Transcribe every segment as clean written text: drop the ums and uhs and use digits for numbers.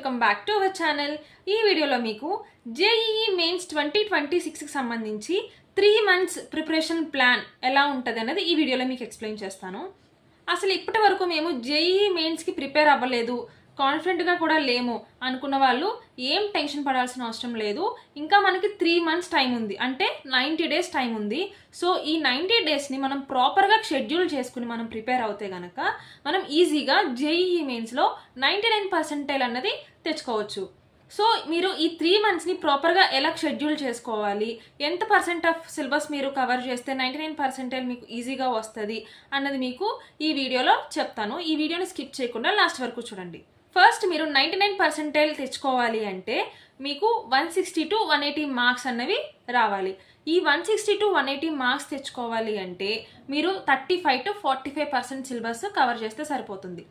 Welcome back to our channel. ఈ వీడియోలో మీకు జేఈఈ మెయిన్స్ 2026 కి సంబంధించి 3 months ప్రిపరేషన్ ప్లాన్ ఎలా ఉంటుంది అనేది ఈ వీడియోలో మీకు ఎక్స్ప్లెయిన్ చేస్తాను. అసలు ఇప్పటి వరకు మేము జేఈఈ మెయిన్స్కి ప్రిపేర్ అవ్వలేదు, కాన్ఫిడెంట్గా కూడా లేము అనుకున్న వాళ్ళు ఏం టెన్షన్ పడాల్సిన అవసరం లేదు. ఇంకా మనకి 3 months టైం ఉంది, అంటే 90 days టైం ఉంది. సో ఈ 90 daysని మనం ప్రాపర్గా షెడ్యూల్ చేసుకుని మనం ప్రిపేర్ అవుతే కనుక మనం ఈజీగా జేఈఈ మెయిన్స్లో 99% అన్నది తెచ్చుకోవచ్చు. సో మీరు ఈ 3 monthsని ప్రాపర్గా ఎలా షెడ్యూల్ చేసుకోవాలి, ఎంత % ఆఫ్ సిలబస్ మీరు కవర్ చేస్తే 99% మీకు ఈజీగా వస్తుంది అన్నది మీకు ఈ వీడియోలో చెప్తాను. ఈ వీడియోని స్కిప్ చేయకుండా లాస్ట్ వరకు చూడండి. ఫస్ట్ మీరు 99% తెచ్చుకోవాలి అంటే మీకు 160 to 180 మార్క్స్ అన్నవి రావాలి. ఈ 160 to 180 మార్క్స్ తెచ్చుకోవాలి అంటే మీరు 35 to 45% సిలబస్ కవర్ చేస్తే సరిపోతుంది.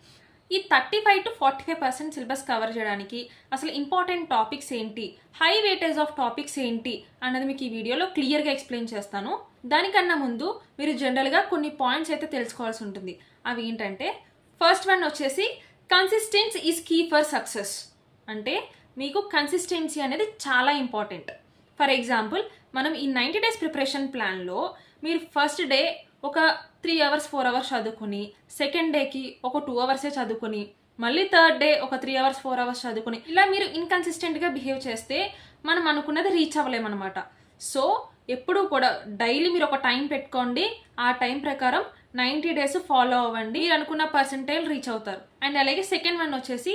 ఈ 35 to 45% సిలబస్ కవర్ చేయడానికి అసలు ఇంపార్టెంట్ టాపిక్స్ ఏంటి, హై వెయిటేజ్ ఆఫ్ టాపిక్స్ ఏంటి అన్నది మీకు ఈ వీడియోలో క్లియర్గా ఎక్స్ప్లెయిన్ చేస్తాను. దానికన్నా ముందు మీరు జనరల్గా కొన్ని పాయింట్స్ అయితే తెలుసుకోవాల్సి ఉంటుంది. అవి ఏంటంటే ఫస్ట్ వన్ వచ్చేసి consistency is key for success. అంటే మీకు కన్సిస్టెన్సీ అనేది చాలా ఇంపార్టెంట్. ఫర్ ఎగ్జాంపుల్ మనం ఈ 90 days ప్రిపరేషన్ ప్లాన్లో మీరు ఫస్ట్ డే ఒక 3 hours 4 hours చదువుకుని, సెకండ్ డేకి ఒక 2 hours చదువుకుని, మళ్ళీ థర్డ్ డే ఒక 3 hours 4 hours చదువుకుని, ఇలా మీరు ఇన్కన్సిస్టెంట్గా బిహేవ్ చేస్తే మనం అనుకున్నది రీచ్ అవ్వలేమన్నమాట. సో ఎప్పుడూ కూడా డైలీ మీరు ఒక టైం పెట్టుకోండి, ఆ టైం ప్రకారం 90 days ఫాలో అవ్వండి, మీరు అనుకున్న పర్సెంటేజ్ రీచ్ అవుతారు. అండ్ అలాగే సెకండ్ వన్ వచ్చేసి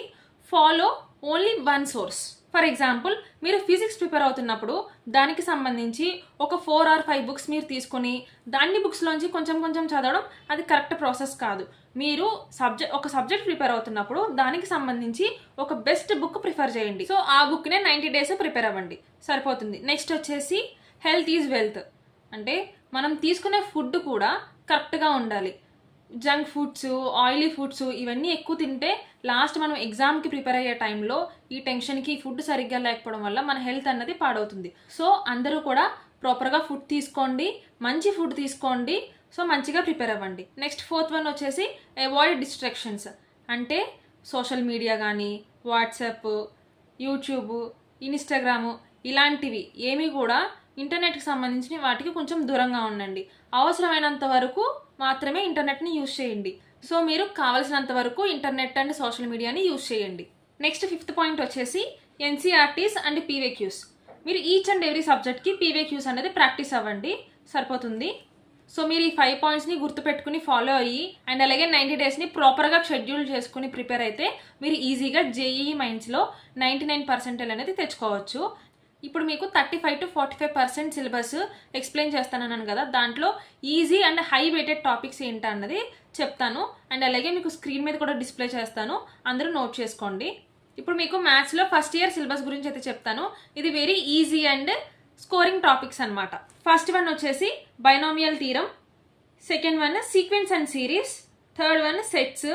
follow only one source. For example మీరు ఫిజిక్స్ ప్రిపేర్ అవుతున్నప్పుడు దానికి సంబంధించి ఒక 4 or 5 books మీరు తీసుకొని దాన్ని బుక్స్లోంచి కొంచెం కొంచెం చదవడం అది కరెక్ట్ ప్రాసెస్ కాదు. మీరు ఒక సబ్జెక్ట్ ప్రిపేర్ అవుతున్నప్పుడు దానికి సంబంధించి ఒక బెస్ట్ బుక్ ప్రిఫర్ చేయండి. సో ఆ బుక్నే 90 days ప్రిపేర్ అవ్వండి, సరిపోతుంది. నెక్స్ట్ వచ్చేసి హెల్త్ ఈజ్ వెల్త్. అంటే మనం తీసుకునే ఫుడ్ కూడా కరెక్ట్గా ఉండాలి. జంక్ ఫుడ్స్, ఆయిలీ ఫుడ్స్ ఇవన్నీ ఎక్కువ తింటే లాస్ట్ మనం ఎగ్జామ్కి ప్రిపేర్ అయ్యే టైంలో ఈ టెన్షన్కి ఫుడ్ సరిగ్గా లేకపోవడం వల్ల మన హెల్త్ అన్నది పాడవుతుంది. సో అందరూ కూడా ప్రాపర్గా ఫుడ్ తీసుకోండి, మంచి ఫుడ్ తీసుకోండి, సో మంచిగా ప్రిపేర్ అవ్వండి. నెక్స్ట్ ఫోర్త్ వన్ వచ్చేసి అవాయిడ్ డిస్ట్రాక్షన్స్. అంటే సోషల్ మీడియా కానీ, వాట్సాప్, యూట్యూబ్, ఇన్స్టాగ్రాము ఇలాంటివి ఏమీ కూడా ఇంటర్నెట్కి సంబంధించిన వాటికి కొంచెం దూరంగా ఉండండి. అవసరమైనంత వరకు మాత్రమే ఇంటర్నెట్ని యూజ్ చేయండి. సో మీరు కావాల్సినంత వరకు ఇంటర్నెట్ అండ్ సోషల్ మీడియాని యూజ్ చేయండి. నెక్స్ట్ ఫిఫ్త్ పాయింట్ వచ్చేసి ఎన్సీఆర్టీస్ అండ్ పీవేక్యూస్. మీరు ఈచ్ అండ్ ఎవ్రీ సబ్జెక్ట్కి పీవేక్యూస్ అనేది ప్రాక్టీస్ అవ్వండి, సరిపోతుంది. సో మీరు ఈ 5 pointsని గుర్తుపెట్టుకుని ఫాలో అయ్యి అండ్ అలాగే 90 daysని ప్రాపర్గా షెడ్యూల్ చేసుకుని ప్రిపేర్ అయితే మీరు ఈజీగా జేఈఈ మైన్స్లో 99% అనేది తెచ్చుకోవచ్చు. ఇప్పుడు మీకు 35 to 45% సిలబస్ ఎక్స్ప్లెయిన్ చేస్తానన్నాను కదా, దాంట్లో easy and high weighted topics ఏంటన్నది చెప్తాను. అండ్ అలాగే మీకు స్క్రీన్ మీద కూడా డిస్ప్లే చేస్తాను, అందరూ నోట్ చేసుకోండి. ఇప్పుడు మీకు మ్యాథ్స్లో ఫస్ట్ ఇయర్ సిలబస్ గురించి అయితే చెప్తాను. ఇది very easy and scoring topics అనమాట. ఫస్ట్ వన్ వచ్చేసి binomial theorem, second one sequence and series, third one sets,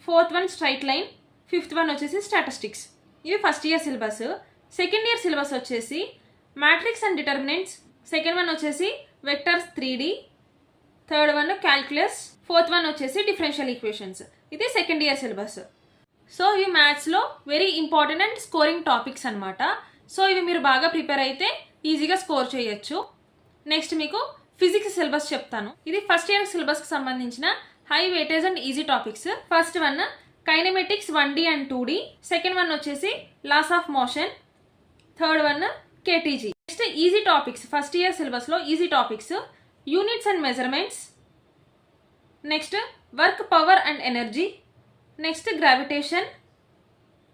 fourth one straight line, fifth one వచ్చేసి స్టాటిస్టిక్స్. ఇవి first year syllabus. Second year syllabus వచ్చేసి matrices and determinants, second one వచ్చేసి vectors 3D, third one calculus, fourth one వచ్చేసి differential equations. ఇది second year syllabus. So ఇవి మ్యాథ్స్లో very important and scoring topics అనమాట. So ఇవి మీరు బాగా ప్రిపేర్ అయితే ఈజీగా స్కోర్ చేయొచ్చు. నెక్స్ట్ మీకు ఫిజిక్స్ సిలబస్ చెప్తాను. ఇది ఫస్ట్ ఇయర్ సిలబస్కి సంబంధించిన high weightage and easy topics. First one kinematics 1D and 2D, second one వచ్చేసి laws of motion, third one K T G. Next easy topics, first year సిలబస్లో easy topics units and measurements, next work power and energy, next gravitation,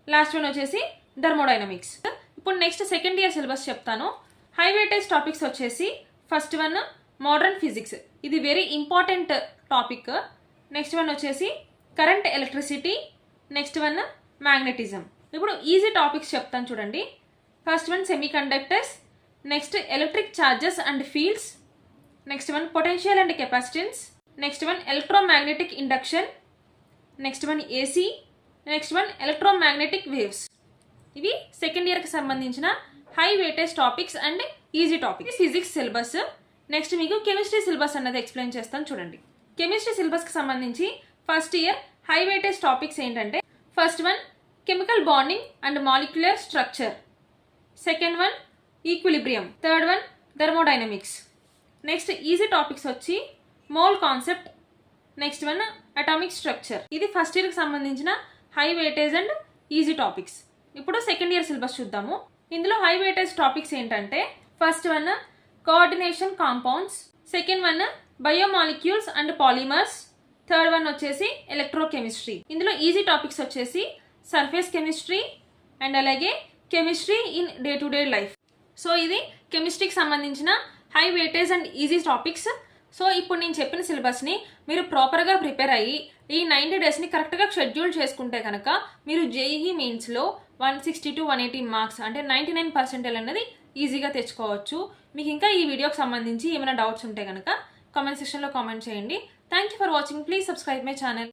last one వచ్చేసి thermodynamics. ఇప్పుడు next second year syllabus చెప్తాను. High weightage topics వచ్చేసి first one modern physics, ఇది very important topic. Next one వచ్చేసి current electricity, next one magnetism. ఇప్పుడు easy topics చెప్తాను చూడండి. First one semiconductors, next electric charges and fields, next one potential and capacitance, next one electromagnetic induction, next one AC, next one electromagnetic waves. ఇవి second ఇయర్కి సంబంధించిన high weightage topics and easy topics. Physics syllabus. Next మీకు chemistry syllabus అన్నది explain చేస్తాను చూడండి. Chemistry సిలబస్కి సంబంధించి first year high weightage topics ఏంటంటే first one chemical bonding and molecular structure. Second one equilibrium. Third one thermodynamics. Next easy topics వచ్చి mole concept. Next one atomic structure. ఇది first ఇయర్కి సంబంధించిన high weightage and easy topics. ఇప్పుడు second year syllabus చూద్దాము. ఇందులో high weightage topics ఏంటంటే first one coordination compounds, second one biomolecules and polymers, third one వచ్చేసి electrochemistry. ఇందులో ఈజీ టాపిక్స్ వచ్చేసి సర్ఫేస్ కెమిస్ట్రీ అండ్ అలాగే chemistry in day to day life. So ఇది కెమిస్ట్రీకి సంబంధించిన high weightage and easy topics. So ఇప్పుడు నేను చెప్పిన సిలబస్ని మీరు ప్రాపర్గా ప్రిపేర్ అయ్యి ఈ 90 డేస్ని కరెక్ట్గా షెడ్యూల్ చేసుకుంటే కనుక మీరు జేఈఈ మెయిన్స్లో 160 to 180 మార్క్స్ అంటే 99% అనేది ఈజీగా తెచ్చుకోవచ్చు. మీకు ఇంకా ఈ వీడియోకి సంబంధించి ఏమైనా డౌట్స్ ఉంటే కనుక కామెంట్ సెక్షన్లో కామెంట్ చేయండి. Thank you for watching. Please subscribe my channel.